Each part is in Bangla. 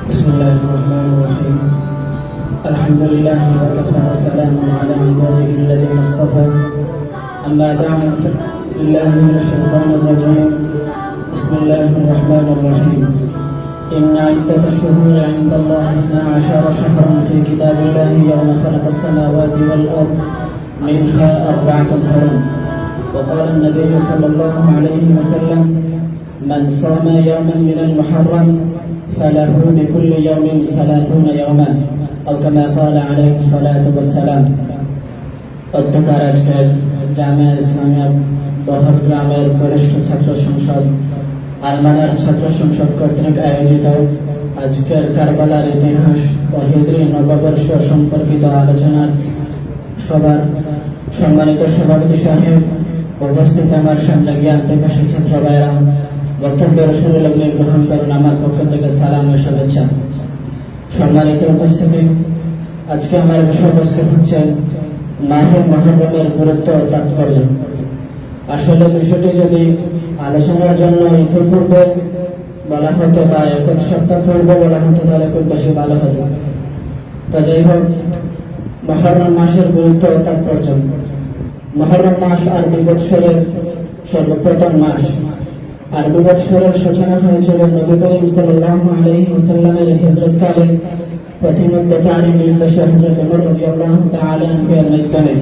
بسم الله الرحمن الرحيم. الحمد لله وكفى وسلام على عباده الذين اصطفى. أما بعد بالله من الشيطان الرجيم. بسم الله الرحمن الرحيم. إن عدة الشهور عند الله 12 شهرا في كتاب الله يوم خلق السماوات والأرض منها 4 حرم. وقال النبي صلى الله عليه وسلم: من صام يوما من المحرم فله بكل يوم 30 يوما، أو كما قال عليه الصلاة والسلام। অধ্যকার আজকের জামিয়া ইসলামিয়া বহরগ্রামের বরিষ্ঠ ছাত্র সংসদ আলমানার ছাত্র সংসদ কর্তৃক আয়োজিত আজকের কারবালার ইতিহাস ও হিজরি নববর্ষ সম্পর্কিত আলোচনার সভার সম্মানিত সভাপতি সাহেব, উপস্থিত আমার সামনে জ্ঞান প্রকাশী ছাত্র ভাইরা, বক্তব্যের শুরু লগ্নে গ্রহণ করুন আমার পক্ষ থেকে সালাম ও শুভেচ্ছা। সম্মানিত উপস্থিতি, আজকে আমার বিষয়বস্তু হচ্ছে মাহে মুহররমের গুরুত্ব ও তাৎপর্য। আসলে বিষয়টি যদি আলোচনার জন্য ইতিপূর্বে বলা হতো বা 1 সপ্তাহ পূর্বে বলা হতো তাহলে খুব বেশি ভালো হতো। তো যাই হোক, মুহররম মাসের গুরুত্ব ও তাৎপর্য। মুহররম মাস আরবি বৎসরের সর্বপ্রথম মাস। আরবি বৎসরের সূচনা হয়েছিল নবী করিম সাল্লাল্লাহু আলাইহি ওয়াসাল্লামের হিজরতকালে প্রতিমধ্যকারী নির্দেশক হযরত ওমর রাদিয়াল্লাহু তাআলা আনহুর মাধ্যমে,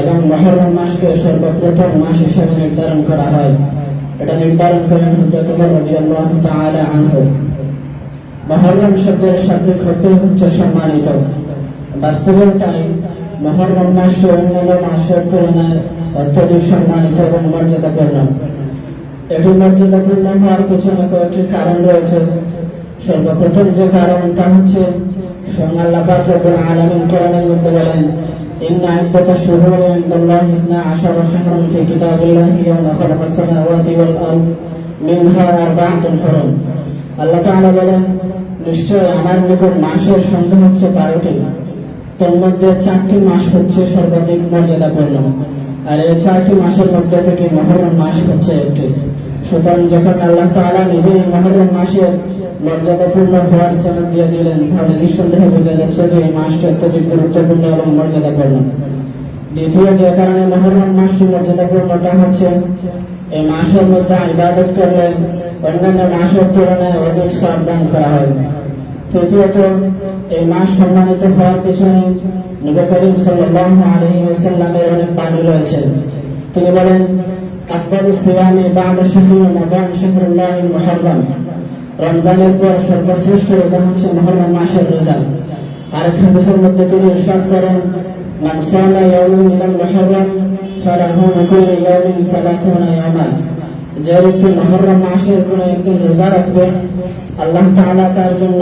এবং মুহররম মাসকে সর্বপ্রথম মাস হিসেবে নির্ধারণ করা হয়। এটা নির্ধারণ করেন হযরত ওমর রাদিয়াল্লাহু তাআলা আনহু। মুহররম শব্দের শাব্দিক অর্থ হচ্ছে সম্মানিত। বাস্তবে তাই মুহররম মাসটি অন্যান্য মাসের তুলনায় অত্যধিক সম্মানিত এবং মর্যাদাপূর্ণ। এটি মর্যাদাপূর্ণ হওয়ার পেছনে কয়েকটি কারণ রয়েছে। সর্বপ্রথম যে কারণ তা হচ্ছে আল্লাহ পাক রব্বুল আলামিন কোরআনের মধ্যে বলেন: ইন্না ইদ্দাতাশ শুহুরি ইনদাল্লাহি 12 শাহরান ফি কিতাবিল্লাহি ইয়াওমা খালাকাস সামাওয়াতি ওয়াল আরদ মিনহা 4 হুরুম। আল্লাহ তাআলা বলেন, নিশ্চয় আমার নিকট মাসের সংখ্যা হচ্ছে 12টি, তোর মধ্যে 4টি মাস হচ্ছে সর্বাধিক মর্যাদাপূর্ণ, আর এই 4টি মাসের মধ্যে থেকে মুহররম মাস হচ্ছে একটি। সুতরাং যখন আল্লাহ তাআলা নিজেই মুহররম মাসের মর্যাদাপূর্ণ হওয়ার সনদ দিয়ে দিলেন, তাহলে নিঃসন্দেহে বোঝা যাচ্ছে যে এই মাসটি অত্যধিক গুরুত্বপূর্ণ এবং মর্যাদাপূর্ণ। দ্বিতীয় যে কারণে মুহররম মাসটি মর্যাদাপূর্ণ তা হচ্ছে এই মাসের মধ্যে ইবাদত করলে অন্যান্য মাসের তুলনায় অধিক সওয়াব দান করা হয়। তৃতীয়ত, এই মাস সম্মানিত হওয়ার পিছনে নবী করিম সাল্লাল্লাহু আলাইহি ওয়াসাল্লামের অনেক বাণী রয়েছে। তিনি বলেন, আকবারুস সিয়ামি বা'দা শাহরি রমাদান শাহরুল্লাহিল মুহররম। রমজানের পর সর্বশ্রেষ্ঠ রোজা হচ্ছে মুহররম মাসের রোজা। আর এক হাদিসের মধ্যে তিনি ইরশাদ করেন, মান সামা ইয়াওমান মিনাল মুহররম ফালাহু লিকুল্লি ইয়াওমিন 30 ইয়াওমা। যে ব্যক্তি মুহররম মাসের কোনো একদিন রোজা রাখবে, আল্লাহ তাআলা তার জন্য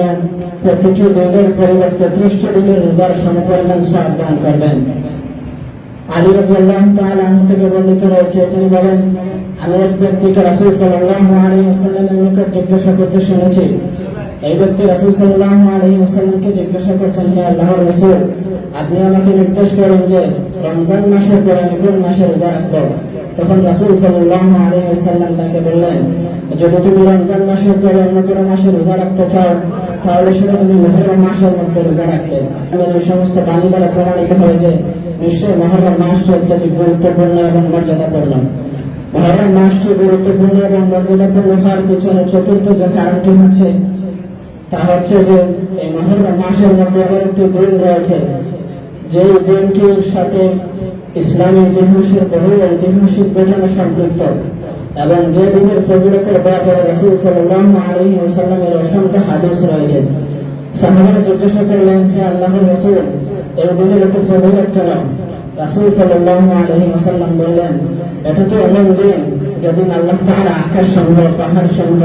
প্রতিটি দিনের পরিবর্তে 30টি দিনের রোজার সমপরিমাণ সওয়াব দান করবেন। আলী রাদিয়াল্লাহু তাআলা আনহু থেকে বর্ণিত রয়েছে, তিনি বলেন, আমি এক ব্যক্তিকে রাসূল সাল্লাল্লাহু আলাইহি ওয়াসাল্লামের নিকট জিজ্ঞাসা করতে শুনেছি। এই ব্যক্তি রাসূল সাল্লাল্লাহু আলাইহি ওয়াসাল্লামকে জিজ্ঞাসা করছেন, হে আল্লাহর রাসূল, আপনি আমাকে নির্দেশ করেন যে রমজান মাসের পরে আমি কোন মাসে রোজা রাখবো? তখন রাসূল সাল্লাল্লাহু আলাইহি ওয়াসাল্লাম তাকে বললেন, যদি তুমি রমজান মাসের পরে অন্য কোনো মাসে রোজা রাখতে চাও, তাহলে সেটা তুমি মুহররম মাসের মধ্যে রোজা রাখবে। এই সমস্ত বাণী দ্বারা প্রমাণিত হয় যে নিশ্চয় মুহররম মাসটি অত্যধিক গুরুত্বপূর্ণ এবং মর্যাদাপূর্ণ। মুহররম মাসটি গুরুত্বপূর্ণ এবং মর্যাদাপূর্ণ হওয়ার পিছনে চতুর্থ যে কারণটি হচ্ছে তা হচ্ছে যে এই মুহররম মাসের মধ্যে আবার একটি দিন রয়েছে, যে দিনটির সাথে ইসলামী ইতিহাসের বহু ঐতিহাসিক ঘটনা সম্পৃক্ত, এবং যে দিনের ফজিলতের ব্যাপারে রাসূল সাল্লাল্লাহু আলাইহি ওয়াসাল্লামের অসংখ্য হাদিস রয়েছে। সাহাবারা জিজ্ঞাসা করলেন, হে আল্লাহর রাসূল, এই দিনের এত ফজিলত কেন? রাসূল সাল্লাল্লাহু আলাইহি ওয়াসাল্লাম বললেন, এটা তো এমন দিন যেদিন আল্লাহ তাআলা আকাশ সমূহ, পাহাড় সমূহ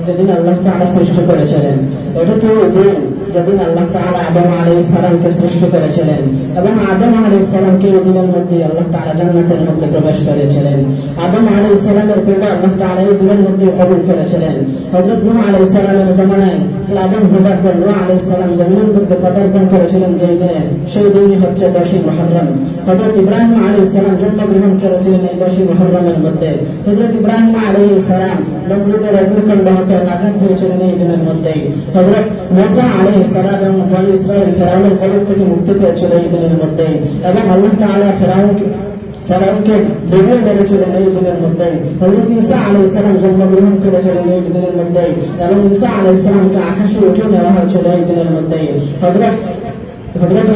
যেদিন আল্লাহ তাআলা সৃষ্টি করেছিলেন। এটা তো ওই দিন যেদিন আল্লাহ তাআলা আদম আলাইহিস সালামকে সৃষ্টি করেছিলেন, এবং আদম আলাইহিস সালামকে এই দিনের মধ্যে আল্লাহ তাআলা জান্নাতের মধ্যে প্রবেশ করেছিলেন। আদম আলাইহিস সালামের তওবা আল্লাহ তাআলা এই দিনের মধ্যে কবুল করেছিলেন। হযরত নূহ আলাইহিস সালামের জামানায় প্লাবন ঘটার পর নূহ আলাইহিস সালাম জমিনের মধ্যে পদার্পণ করেছিলেন যেই দিনে, সেই দিনই হচ্ছে 10ই মুহররম। হযরত ইব্রাহিম আলাইহিস সালাম জন্মগ্রহণ করেছিলেন এই 10ই মুহররমের মধ্যে। হযরত ইব্রাহিম আলাইহিস সালাম নমরুদের অগ্নিকুণ্ড হতে নাজাত পেয়েছিলেন এই দিনের মধ্যেই। হযরত মুসা আলাইহিস সালাম এবং বনী ইসরাঈল ফেরাউনের কবল থেকে মুক্তি পেয়েছিল এই দিনের মধ্যেই, এবং আল্লাহ তাআলা ফেরাউনকে ডুবিয়ে মেরেছিলেন এই দিনের মধ্যেই। হযরত ঈসা আলাইহিস সালাম জন্মগ্রহণ করেছিলেন এই দিনের মধ্যেই, এবং ঈসা আলাইহিস সালামকে আকাশে উঠিয়ে নেওয়া হয়েছিল এই দিনের মধ্যেই। হযরত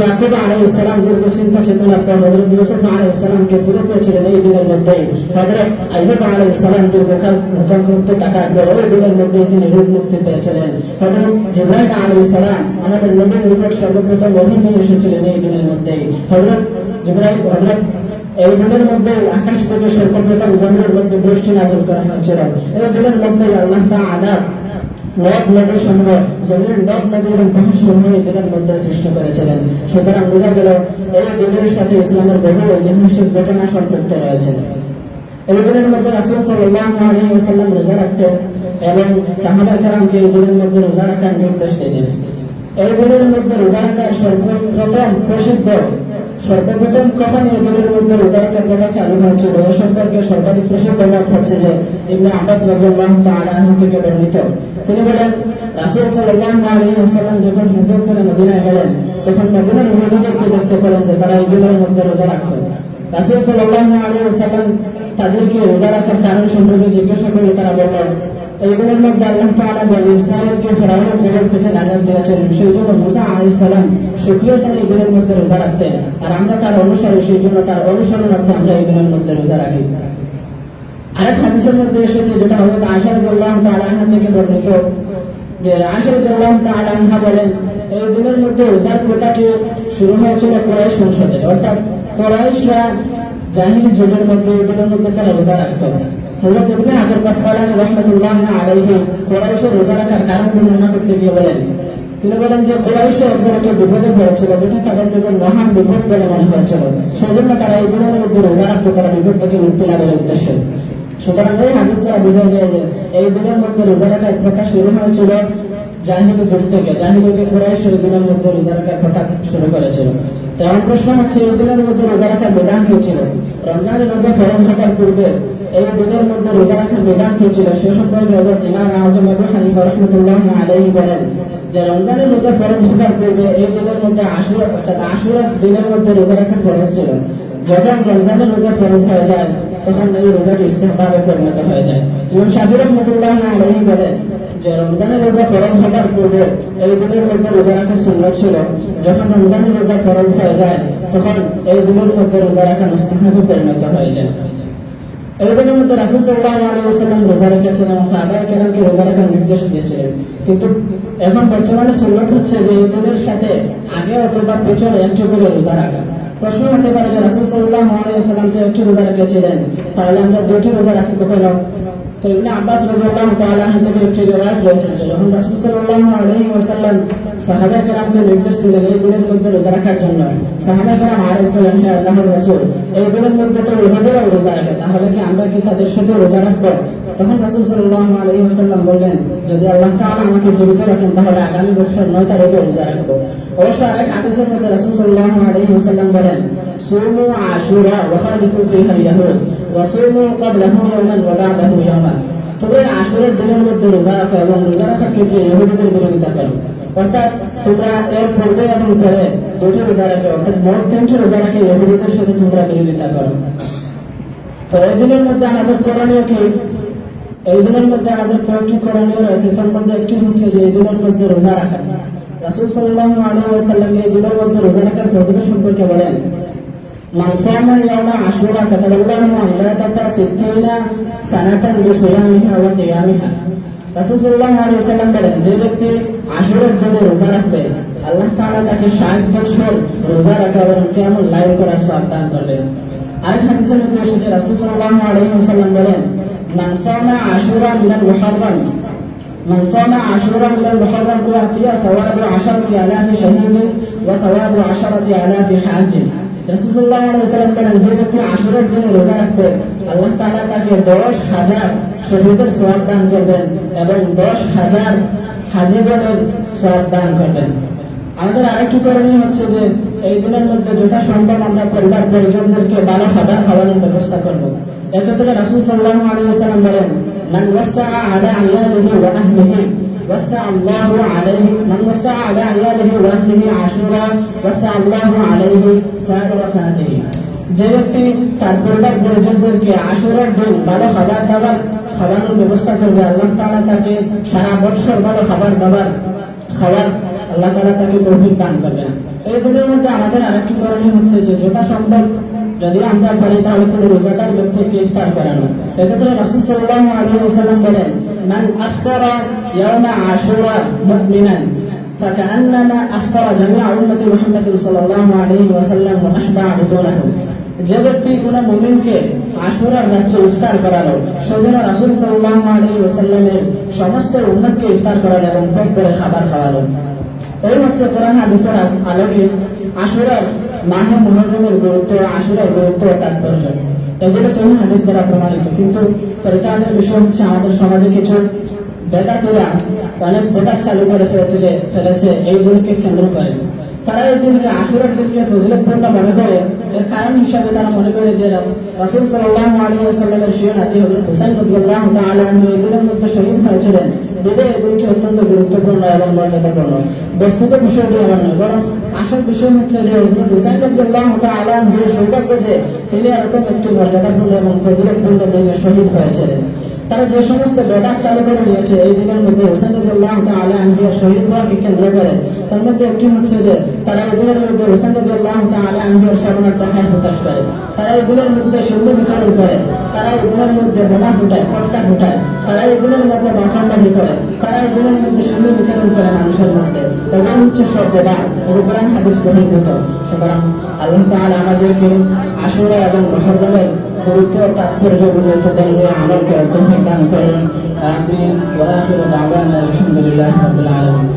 ইয়াকুব আলাইহিস সালাম দীর্ঘ চিন্তা চেতনার পর হযরত ইউসুফ আলাইহিস সালামকে ফিরে পেয়েছিলেন এই দিনের মধ্যেই। হযরত আইয়ুব আলাইহিস সালাম দীর্ঘকাল ভূকম্পে থাকার পর এই দিনের মধ্যে তিনি রোগ মুক্তি পেয়েছিলেন। হযরত জিবরাইল আলাইহিস সালাম আমাদের নবীর নিকট সর্বপ্রথম ওহী নিয়ে এসেছিলেন এই দিনের মধ্যেই। হযরত এই দিনের মধ্যে আকাশ থেকে সর্বপ্রথম জমিনের মধ্যে বৃষ্টি নাযিল করা হয়েছিল। এই দিনের মধ্যে আল্লাহ তাআলা নদ নদী সমূহ, জমির নদ নদী এবং পাহাড় সমূহ এই দিনের মধ্যে সৃষ্টি করেছিলেন। সুতরাং বোঝা গেল এই দিনের সাথে ইসলামের বহু ঐতিহাসিক ঘটনা সম্পৃক্ত রয়েছে। এই দিনের মধ্যে রাসূল সাল্লাল্লাহু আলাইহি ওয়াসাল্লাম রোজা রাখতেন এবং সাহাবা কেরামকে এই দিনের মধ্যে রোজা রাখার নির্দেশ দিতেন। এই দিনের মধ্যে রোজা রাখার সর্বপ্রথম কখন এই দিনের মধ্যে রোজা রাখার কথা চালু হয়েছিল এ সম্পর্কে সর্বাধিক প্রসিদ্ধ মত হচ্ছে যে ইবনে আব্বাস রাদিয়াল্লাহু তাআলা আনহু থেকে বর্ণিত। তিনি বলেন, রাসূল সাল্লাল্লাহু আলাইহি ওয়াসাল্লাম যখন হিজরত করে মদিনায় গেলেন, তখন মদিনার ইহুদিদেরকে দেখতে পেলেন যে তারা এই দিনের মধ্যে রোজা রাখত। রাসূল সাল্লাল্লাহু আলাইহি ওয়াসাল্লাম তাদেরকে রোজা রাখার কারণ সম্পর্কে জিজ্ঞাসা করলে তারা বললেন, এই দিনের মধ্যে আল্লাহ তাআলা বনী ইসরাঈলকে ফেরাউনের কবল থেকে নাজাত দিয়েছিলেন, সেই জন্য মুসা আলাইহিস সালাম শুকরিয়াতান এই দিনের মধ্যে রোজা রাখতেন, আর আমরা তার অনুসারী, সেই জন্য তার অনুসরণার্থে আমরা এই দিনের মধ্যে রোজা রাখি। আরেক হাদিসের মধ্যে এসেছে, যেটা হযরত আয়েশা রাদিয়াল্লাহু তাআলা আনহা থেকে বর্ণিত, যে আয়েশা রাদিয়াল্লাহু তাআলা আনহা বলেন, এই দিনের মধ্যে রোজার প্রথাটি শুরু হয়েছিল কুরাইশ বংশতে, অর্থাৎ কুরাইশরা জাহিলি যুগের মধ্যে এই দিনের মধ্যে তারা রোজা রাখত। হযরত ইবনে হাজার আসকালানী রাহমাতুল্লাহি আলাইহি কুরাইশের রোজা রাখার কারণ বর্ণনা করতে গিয়ে বলেন, তিনি বলেন যে কুরাইশরা একবার একটা বিপদে পড়েছিল, যেটা তাদের জন্য মহান বিপদ বলে মনে হয়েছিল, সেই জন্য তারা এই দিনের মধ্যে রোজা রাখত, তারা বিপদ থেকে মুক্তি লাভের উদ্দেশ্যে। সুতরাং এই হাদিস দ্বারা বোঝা যায় যে এই দিনের মধ্যে রোজা রাখার প্রথা শুরু হয়েছিল জাহিলি যুগ থেকে। জাহিলিকে কুরাইশ এই দিনের মধ্যে রোজা রাখার প্রথা শুরু করেছিল। তো আমার প্রশ্ন হচ্ছে, এই দিনের মধ্যে রোজা রাখার বিধান কি ছিল? রমজানের রোজা ফরজ হওয়ার পূর্বে এই দিনের মধ্যে রোজা রাখার বিধান কি ছিল সে সম্পর্কে হযরত ইমাম আযম আবু হানিফা রাহমাতুল্লাহি আলাইহি বলেন যে রমজানের রোজা ফরজ হওয়ার পূর্বে এই দিনের মধ্যে আশুরা, অর্থাৎ আশুরার দিনের মধ্যে রোজা রাখা ফরজ ছিল। যখন রমজানের রোজা ফরজ হয়ে যায় তখন এই রোজাটি ইস্তেহবাবে পরিণত হয়ে যায়। ইমাম শাফিঈ রাহমাতুল্লাহি আলাইহি বলেন যে রমজানের রোজা ফরজ হওয়ার পূর্বে এই দিনের মধ্যে রোজা রাখা সুন্নাত ছিল, যখন রমজানের রোজা ফরজ হয়ে যায় তখন এই দিনের মধ্যে রোজা রাখা মুস্তাহাবে পরিণত হয়ে যায়। এই দিনের মধ্যে রাসূল সাল্লাল্লাহু আলাইহি ওয়াসাল্লাম রোজা রেখেছিলেন এবং সাহাবায়ে কেরামকে রোজা রাখার নির্দেশ দিয়েছিলেন। কিন্তু এখন বর্তমানে সুন্নাত হচ্ছে যে এই দিনের সাথে আগে অথবা পেছনে একটু করে রোজা রাখা। প্রশ্ন হতে পারে যে রাসূল সাল্লাল্লাহু আলাইহি ওয়াসাল্লাম তো একটু রোজা রেখেছিলেন, তাহলে আমরা দুটি রোজা রাখতে কেন? তো ইবনে আব্বাস রাদিয়াল্লাহু তাআলা আনহু থেকে একটি রিওয়ায়াত রয়েছে যে যখন রাসূল সাল্লাল্লাহু আলাইহি ওয়াসাল্লাম সাহাবায়ে কেরামকে নির্দেশ দিলেন এই দিনের মধ্যে রোজা রাখার জন্য, সাহাবায়ে কেরাম আরজ করলেন, হে আল্লাহর রাসূল, এই দিনের মধ্যে তো ইহুদিরাও রোজা রাখে, তাহলে কি আমরা কি তাদের সাথে রোজা রাখবো? তখন রাসূল সাল্লাল্লাহু আলাইহি ওয়াসাল্লাম বললেন, যদি আল্লাহ তাআলা আমাকে জীবিত রাখেন তাহলে আগামী বছর 9 তারিখে রোজা রাখবো। অবশ্য আরেক হাদিসের মধ্যে রাসূল সাল্লাল্লাহু আলাইহি ওয়াসাল্লাম বলেন, সুমু আশুরা ওয়া খালিফু ফিহা ইয়াহুদ ওয়া সুমু ক্বাবলাহু ইয়াওমান ওয়া বা'দাহু ইয়াওমান। তোমরা আশুরার দিনের মধ্যে রোজা রাখো এবং রোজা রাখার ক্ষেত্রে ইহুদিদের বিরোধিতা করো, অর্থাৎ তোমরা এর পূর্বে এবং পরে দুটো রোজা রাখো, অর্থাৎ মোট 3টি রোজা রাখে ইহুদিদের সাথে তোমরা বিরোধিতা করো। তো এই দিনের মধ্যে আমাদের করণীয় কি? এই দিনের মধ্যে আমাদের কয়েকটি করণীয় রয়েছে, তার মধ্যে একটি হচ্ছে যে এই দিনের মধ্যে রোজা রাখা। রাসূল সাল্লাল্লাহু আলাইহি ওয়াসাল্লাম এই দিনের মধ্যে রোজা রাখার ফজিলত সম্পর্কে বলেন, মান সামা ইয়াওমা আশুরা কাতাবাল্লাহু আল্লাহ সিদ্দিনা সানাতান বিসিয়ামিহি ওয়া কিয়ামিহি। রাসূল সাল্লাল্লাহু আলাইহি ওয়াসাল্লাম বলেন, যে ব্যক্তি আশুরার দিনে রোজা রাখবে আল্লাহ তাআলা তাকে 60 বছর রোজা রাখা এবং কিয়ামুল লাইল করার সওয়াব দান করবেন। আরেক হাদিসের মধ্যে এসেছে রাসূল সাল্লাল্লাহু আলাইহি ওয়াসাল্লাম বলেন, মান সামা আশুরা মিনাল মুহাররম من صام عاشوراء من المحرم أعطي ثواب 10,000 شهيد وثواب 10,000 حاج। রাসূলুল্লাহ সাল্লাল্লাহু আলাইহি ওয়াসাল্লাম বলেন, যে ব্যক্তি আশুরার দিনে রোজা রাখবে আল্লাহ তাআলা তাকে 10,000 শহীদের সওয়াব দান করবেন এবং 10,000 হাজীগণের সওয়াব দান করবেন। আমাদের আরেকটি করণীয় হচ্ছে যে এই দিনের মধ্যে যথা সম্ভব আমরা পরিবার পরিজনদেরকে ভালো খাবার খাওয়ানোর ব্যবস্থা করব। এক্ষেত্রে রাসূল সাল্লাল্লাহু আলাইহি ওয়াসাল্লাম বলেন, মান ওয়াসআ আলা আয়ালিহি ওয়া আহলিহি ওয়াসআ আল্লাহু আলাইহি, মান ওয়াসআ আলা আয়ালিহি ওয়া আহলিহি আশুরা ওয়াসআ আল্লাহু আলাইহি সাইরা সানাতিহি। যে ব্যক্তি তার পরিবার পরিজনদেরকে আশুরার দিন ভালো খাবার দাবার খাওয়ানোর ব্যবস্থা করবে, আল্লাহ তাআলা তাকে সারা বছর ভালো খাবার দাবার খাওয়ার আল্লাহ তাআলা তাকে তৌফিক দান করবেন। এই দিনের মধ্যে আমাদের আরেকটি করণীয় হচ্ছে যে যথা সম্ভব যদি আমরা পারি তাহলে কোনো রোজাদার ব্যক্তিকে ইফতার করানো। এক্ষেত্রে রাসূল সাল্লাল্লাহু আলাইহি ওয়াসাল্লাম বলেন, মান আফতারা ইয়াওমা আশুরা মুমিনান ফাকান্নামা আফতারা জামিআ উম্মতি মুহাম্মদ সাল্লাল্লাহু আলাইহি ওয়াসাল্লাম ওয়া আশবা'a বুতুনাহুম। যে ব্যক্তি কোন মুমিনকে আশুরার রাত্রে ইফতার করালো, সেজন্য রাসূল সাল্লাল্লাহু আলাইহি ওয়াসাল্লামের সমস্ত উম্মতকে ইফতার করালো এবং পেট ভরে খাবার খাওয়ালো। এই হচ্ছে কোরআন হাদিসের আলোকে আশুরার মাহে মুহররমের গুরুত্ব, আশুরার গুরুত্ব ও তাৎপর্য এগুলো সহিহ হাদিস দ্বারা প্রমাণিত। কিন্তু পরিতাপের বিষয় হচ্ছে আমাদের সমাজে কিছু বেদাতীরা অনেক বেদাত চালু করে ফেলেছে এইগুলোকে কেন্দ্র করে। তারা এই দিনকে আশুরার দিনকে ফজিলতপূর্ণ মনে করে। এর কারণ হিসাবে তারা মনে করে যে রাসূল সাল্লাল্লাহু আলাইহি ওয়াসাল্লামের শিয় নাতি হযরত হুসাইন রাদিয়াল্লাহু তাআলা আনহু এই দিনের মধ্যে শহীদ হয়েছিলেন বিধায় এগুলিকে অত্যন্ত গুরুত্বপূর্ণ এবং মর্যাদাপূর্ণ। বস্তুত বিষয়টি এমন নয়, বরং আসল বিষয় হচ্ছে যে হযরত হুসাইন রাদিয়াল্লাহু তাআলা আনহুর সৌভাগ্য যে তিনি এরকম একটি মর্যাদাপূর্ণ এবং ফজিলতপূর্ণ দিনে শহীদ হয়েছিলেন। তারা যে সমস্ত বেদাত চালু করে নিয়েছে এই দিনের মধ্যে হুসাইন রাদিয়াল্লাহু তাআলা আনহুর শহীদ হওয়াকে কেন্দ্র করে, তার মধ্যে একটি হচ্ছে যে তারা এই দিনের মধ্যে হুসাইন রাদিয়াল্লাহু তাআলা আনহুর স্মরণার্থে হাত প্রকাশ করে, তারা এই দিনের মধ্যে সুন্দর বিতরণ করে, তারা এই দিনের মধ্যে বোমা ফুটায়, পটকা ফুটায়, তারা এই দিনের মধ্যে মাখামাখি করে, তারা এই দিনের মধ্যে সুন্দর বিতরণ করে মানুষের মধ্যে। এগুলো হচ্ছে সব বেদাত, কোরআন হাদিস বহির্ভূত। সুতরাং আল্লাহ তাআলা আমাদেরকে আশুরা এবং মুহররমের গুরুত্ব তাৎপর্য বুঝে তাদের আমল করার তৌফিক দান করেন। আমিন। ওয়া আখিরু দাওয়ানা আলহামদুলিল্লাহি রাব্বিল আলামিন।